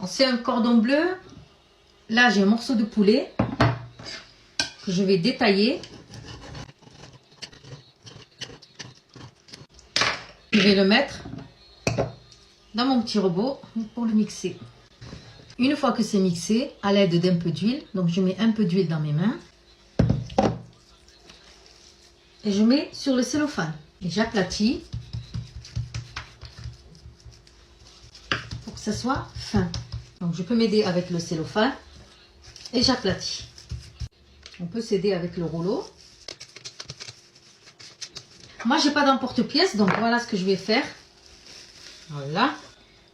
C'est un cordon bleu. Là, j'ai un morceau de poulet que je vais détailler. Je vais le mettre dans mon petit robot pour le mixer. Une fois que c'est mixé, à l'aide d'un peu d'huile, donc je mets un peu d'huile dans mes mains et je mets sur le cellophane et j'aplatis pour que ça soit fin. Donc je peux m'aider avec le cellophane et j'aplatis. On peut s'aider avec le rouleau. Moi j'ai pas d'emporte-pièce, donc voilà ce que je vais faire. Voilà,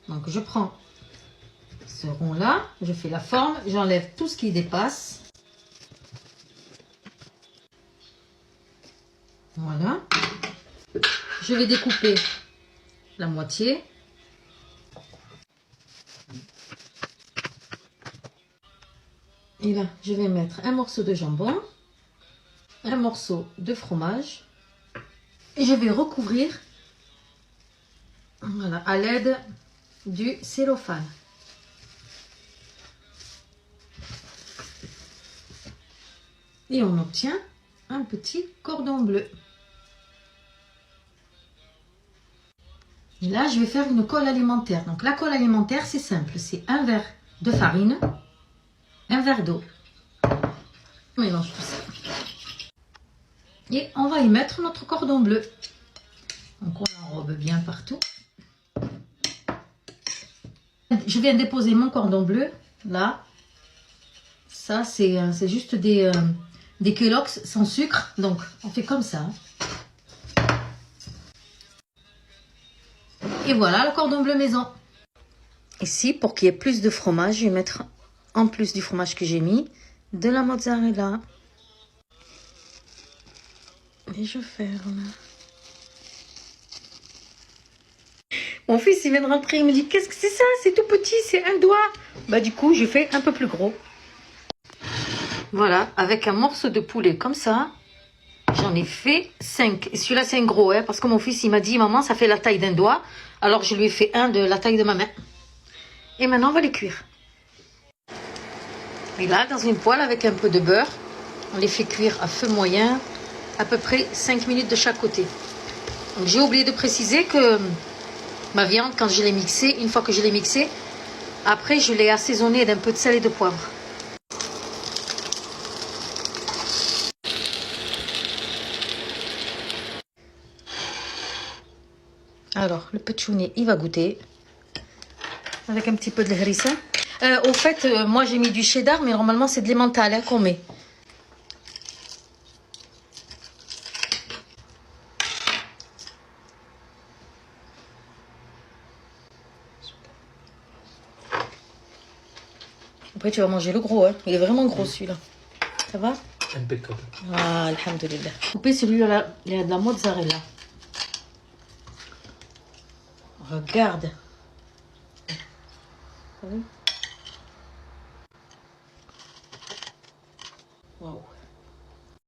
donc je prends ce rond là, je fais la forme, j'enlève tout ce qui dépasse. Voilà, je vais découper la moitié. Et là, je vais mettre un morceau de jambon, un morceau de fromage et je vais recouvrir, voilà, à l'aide du cellophane. Et on obtient un petit cordon bleu. Et là, je vais faire une colle alimentaire. Donc la colle alimentaire, c'est simple. C'est un verre de farine, un verre d'eau. On mélange tout ça. Et on va y mettre notre cordon bleu. Donc on l'enrobe bien partout. Je viens déposer mon cordon bleu, là. Ça, c'est juste des Kellogg's sans sucre. Donc, on fait comme ça. Et voilà le cordon bleu maison. Ici, pour qu'il y ait plus de fromage, je vais mettre, en plus du fromage que j'ai mis, de la mozzarella. Et je ferme. Mon fils, il vient de rentrer, il me dit, qu'est-ce que c'est ça? C'est tout petit, c'est un doigt. Bah du coup, je fais un peu plus gros. Voilà, avec un morceau de poulet comme ça, j'en ai fait 5. Et celui-là, c'est un gros, hein, parce que mon fils, il m'a dit, maman, ça fait la taille d'un doigt. Alors, je lui ai fait un de la taille de ma main. Et maintenant, on va les cuire. Et là, dans une poêle avec un peu de beurre, on les fait cuire à feu moyen, à peu près 5 minutes de chaque côté. Donc, j'ai oublié de préciser que ma viande, quand je l'ai mixée, une fois que je l'ai mixée, après, je l'ai assaisonnée d'un peu de sel et de poivre. Alors, le petchounet, il va goûter. Avec un petit peu de harissa. Au fait, moi j'ai mis du cheddar, mais normalement c'est de l'emmental hein, qu'on met. Après tu vas manger le gros, hein. Il est vraiment gros celui-là. Ça va? Impeccable. Ah, alhamdoulilah. Coupez celui-là, il y a de la mozzarella. Regarde.